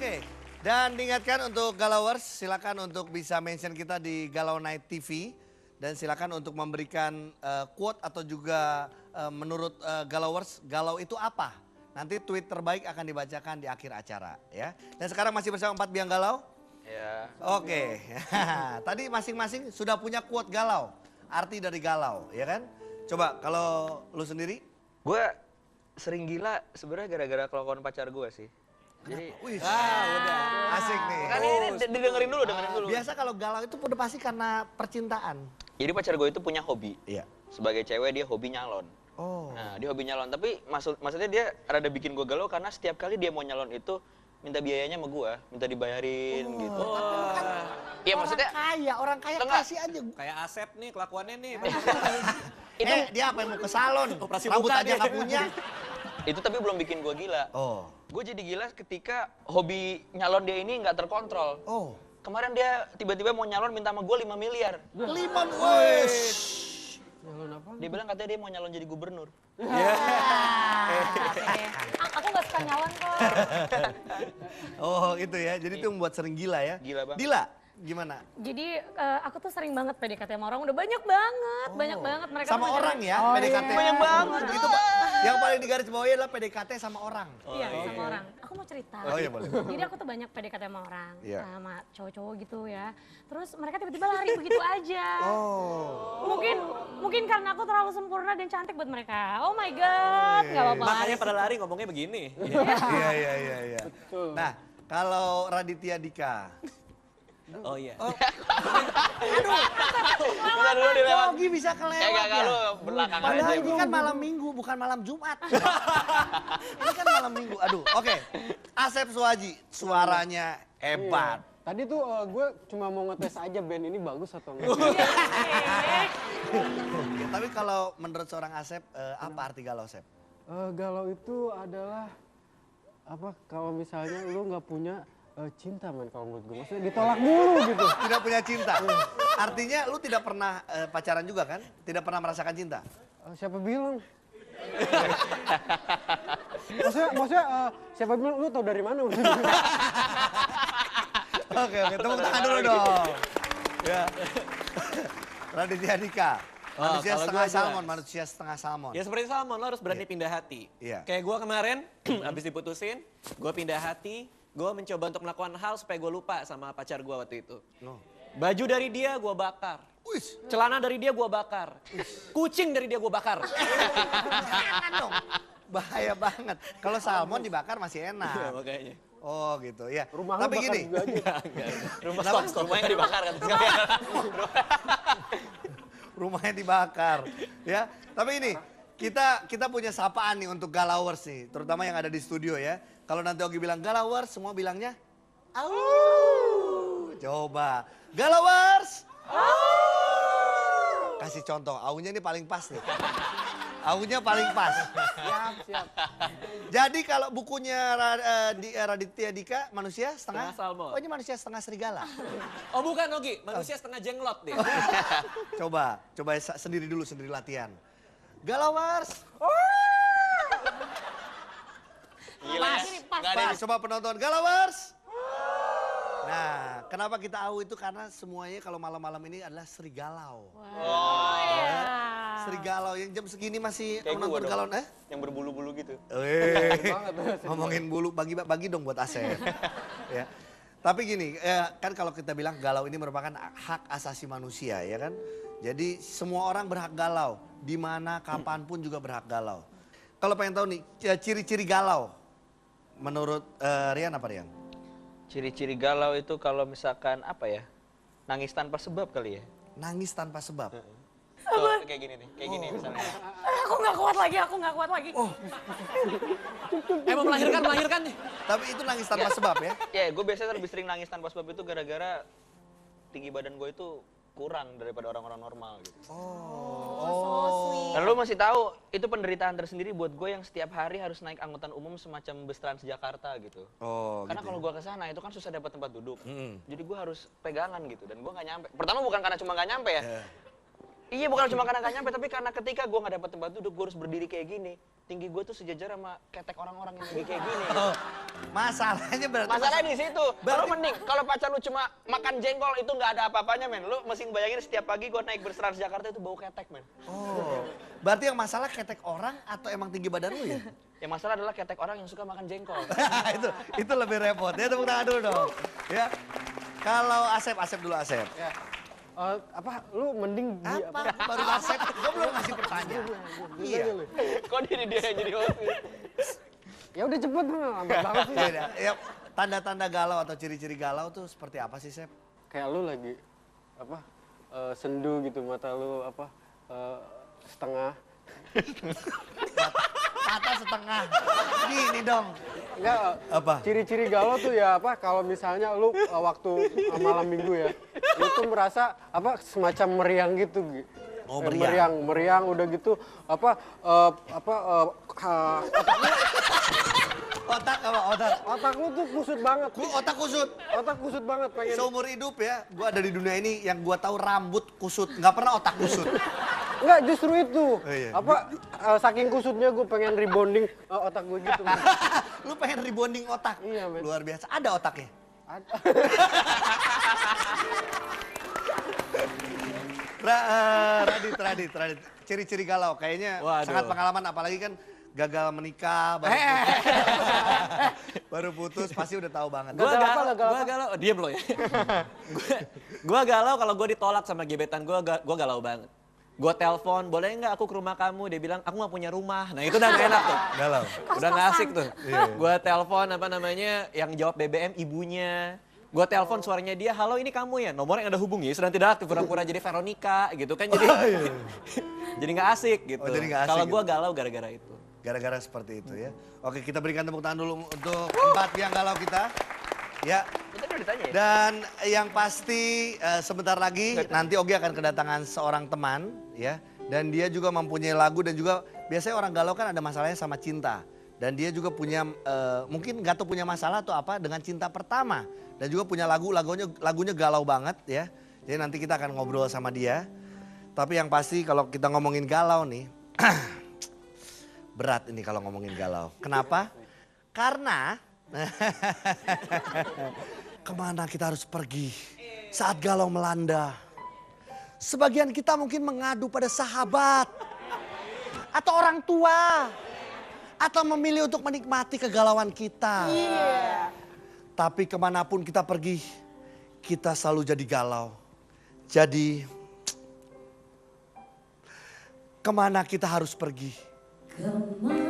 Oke, dan diingatkan untuk Galawers, silakan untuk bisa mention kita di Galau Night TV. Dan silakan untuk memberikan quote atau juga menurut Galawers, galau itu apa? Nanti tweet terbaik akan dibacakan di akhir acara ya. Dan sekarang masih bersama 4 Biang Galau. Ya. Oke, tadi masing-masing sudah punya quote galau, arti dari galau ya kan? Coba kalau lu sendiri? Gue sering gila sebenarnya gara-gara kelakuan pacar gue sih. Jadi, Wih, udah asik nih. kan ini dengerin dulu. Biasa kalau galau itu udah pasti karena percintaan. Jadi pacar gue itu punya hobi. Iya. Sebagai cewek dia hobi nyalon. Oh. Nah, dia hobi nyalon. Tapi maksudnya dia rada bikin gue galau karena setiap kali dia mau nyalon itu minta biayanya sama gue, minta dibayarin gitu. Iya maksudnya Orang kaya Enggak. kasih aja. Kayak Asep nih kelakuannya nih. itu Dia apa yang mau ke salon? Operasi Rambut muka aja dia. nggak punya. itu tapi belum bikin gue gila. Oh. Gue jadi gila ketika hobi nyalon dia ini nggak terkontrol. Oh. Kemarin dia tiba-tiba mau nyalon minta sama gue 5 miliar. 5 wes. Dia bilang katanya dia mau nyalon jadi gubernur. Aku nggak suka nyalon kok. Oh itu ya, jadi itu membuat sering gila ya. Gila banget. Dila, gimana? Jadi aku tuh sering banget PDKT sama orang, udah banyak banget mereka. Sama tuh orang ya, ngajarin- PDKT. Banyak banget. Itu yang paling digaris bawahi adalah PDKT sama orang. Iya, sama orang. Aku mau cerita. Oh iya boleh. Jadi aku tuh banyak PDKT sama orang, Iya. sama cowok-cowok gitu ya. Terus mereka tiba-tiba lari begitu aja. Oh. Mungkin karena aku terlalu sempurna dan cantik buat mereka. Oh my god, nggak apa-apa. Makanya pada lari ngomongnya begini. Iya. Nah, kalau Raditya Dika. Oh iya. Bentar dulu dia lewat. Yogi bisa kelewat Enggak ya. lu belakangan Padahal aja. ini kan malam minggu, bukan malam Jumat. Ini kan malam minggu. Aduh, oke. Asep Suwaji, suaranya hebat. Tadi tuh gue cuma mau ngetes aja band ini bagus atau enggak. Oke, tapi kalau menurut seorang Asep, apa arti galau, Sep? Galau itu adalah apa kalau misalnya lu nggak punya cinta men kalau menurut gue. Maksudnya ditolak mulu gitu. Tidak punya cinta. Artinya lu tidak pernah pacaran juga kan? Tidak pernah merasakan cinta? Siapa bilang? maksudnya siapa bilang lu tau dari mana? Oke, tepuk tangan dulu dong. Ya. Raditya Dika. Manusia kalau setengah gua salmon, jelas. manusia setengah salmon. Ya seperti Salmon, lo harus berani pindah hati. Iya. Kayak gue kemarin, abis diputusin, gue pindah hati, gue mencoba untuk melakukan hal supaya gue lupa sama pacar gue waktu itu. No. Baju dari dia gue bakar. Wis, Celana dari dia gue bakar. Kucing dari dia gue bakar. jangan dong. Bahaya banget. Kalau salmon dibakar masih Ya, enak. makanya. Oh gitu ya. Rumah lu Tapi bakar gini, juga aja. Rumah rumahnya nggak dibakar kan sekalian. rumahnya dibakar. Ya. Tapi ini kita punya sapaan nih untuk galawers nih, terutama yang ada di studio ya. Kalau nanti Ogi bilang galawers, semua bilangnya au. Coba. Galawers. Au. Kasih contoh, aunya ini paling pas nih. Aunya paling pas. Siap. Jadi kalau bukunya Raditya Dika, manusia setengah? Setengah salmon. Oh ini manusia setengah serigala. Oh bukan Ogi, manusia setengah jenglot deh. Coba sendiri dulu, sendiri latihan. Galawers. Gila. Pas, coba penonton Galawers. Nah, kenapa kita au itu karena semuanya kalau malam-malam ini adalah serigalau. Oh iya. Serigalau yang jam segini masih Kayak gua menonton dong. galau, Yang berbulu-bulu gitu. Ngomongin bulu, bagi dong buat Asep. Ya. Tapi gini, kan kalau kita bilang galau ini merupakan hak asasi manusia, ya kan? Jadi semua orang berhak galau, di mana, kapanpun juga berhak galau. Kalau pengen tahu nih, ciri-ciri galau, menurut Rian apa Rian? Ciri-ciri galau itu kalau misalkan apa ya? Nangis tanpa sebab kali ya. Nangis tanpa sebab. Tuh, kayak gini nih, kayak gini misalnya. Aku nggak kuat lagi. Mau melahirkan nih. Tapi itu nangis tanpa sebab ya? Ya, gue biasanya lebih sering nangis tanpa sebab itu gara-gara tinggi badan gue itu kurang daripada orang-orang normal gitu. Oh, Dan lu masih tahu, itu penderitaan tersendiri buat gue yang setiap hari harus naik angkutan umum semacam bus Transjakarta gitu. Oh, Karena gitu kalau ya. gue kesana itu kan susah dapat tempat duduk. Jadi gue harus pegangan gitu dan gue nggak nyampe. Pertama bukan karena cuma nggak nyampe ya. Iya bukan cuma karena nggak nyampe, tapi karena ketika gue nggak dapat tempat duduk, gue harus berdiri kayak gini. Tinggi gue tuh sejajar sama ketek orang-orang yang lagi kayak gini. Masalahnya berarti Masalahnya di situ. Kalau Berarti- mending kalau pacar lu cuma makan jengkol itu nggak ada apa-apanya, men. Lu mesti bayangin setiap pagi gua naik bus Transjakarta itu bau ketek, men. Oh, berarti yang masalah ketek orang atau emang tinggi badan lu ya? Yang masalah adalah ketek orang yang suka makan jengkol. itu lebih repot ya, tepuk tangan dulu dong. Ya. Kalau Asep dulu Asep. Ya. Lu mending di Apa? Baru Asep, gue belum ngasih pertanyaan. Iya. Kok dia yang jadi host? Ya udah cepet lambat banget sih. Ya, tanda-tanda galau atau ciri-ciri galau tuh seperti apa sih, Sep? Kayak lu lagi sendu gitu, mata lu setengah. Mata setengah. Gini dong. Enggak, Apa? ciri-ciri galau tuh ya kalau misalnya lu waktu malam minggu ya, lu tuh merasa semacam meriang gitu. Oh, meriang. Meriang udah gitu otak lu tuh kusut banget. Otak kusut. Otak kusut banget pengen. Seumur hidup ya, gue ada di dunia ini yang gue tahu rambut kusut, nggak pernah otak kusut. Enggak, justru itu. Oh, iya. Saking kusutnya gue pengen rebonding otak gue gitu. Lu pengen rebonding otak? Iya, men. Luar biasa. Ada otaknya? Radit. Ciri-ciri galau kayaknya Waduh. sangat pengalaman, apalagi kan gagal menikah, baru putus pasti udah tahu banget. Gua Gagal galau, apa? gua galau. Diem lo ya. Gua galau kalau gua ditolak sama gebetan gua galau banget. Gua telepon, boleh nggak aku ke rumah kamu? Dia bilang, aku nggak punya rumah. Nah itu udah gak enak tuh. Galau. Udah gak asik tuh. Iya. Gua telepon yang jawab BBM ibunya. Gua telepon suaranya dia, halo ini kamu ya? Nomor yang ada hubungi sedang tidak aktif, pura-pura jadi Veronica gitu kan. Jadi jadi gak asik gitu. Oh, jadi nggak asik Kalau gitu. gua galau gara-gara itu. Gara-gara seperti itu ya. Oke, kita berikan tepuk tangan dulu untuk empat yang galau kita. Ya. Itu udah ditanya ya? Dan yang pasti sebentar lagi nanti Ogi akan kedatangan seorang teman ya. Dan dia juga mempunyai lagu dan juga biasanya orang galau kan ada masalahnya sama cinta. Dan dia juga punya mungkin nggak tahu punya masalah atau apa dengan cinta pertama. Dan juga punya lagunya galau banget ya. Jadi nanti kita akan ngobrol sama dia. Tapi yang pasti kalau kita ngomongin galau nih, berat ini kalau ngomongin galau. Kenapa? Karena kemana kita harus pergi saat galau melanda? Sebagian kita mungkin mengadu pada sahabat atau orang tua atau memilih untuk menikmati kegalauan kita. Tapi kemanapun kita pergi, kita selalu jadi galau. Jadi kemana kita harus pergi? Kemana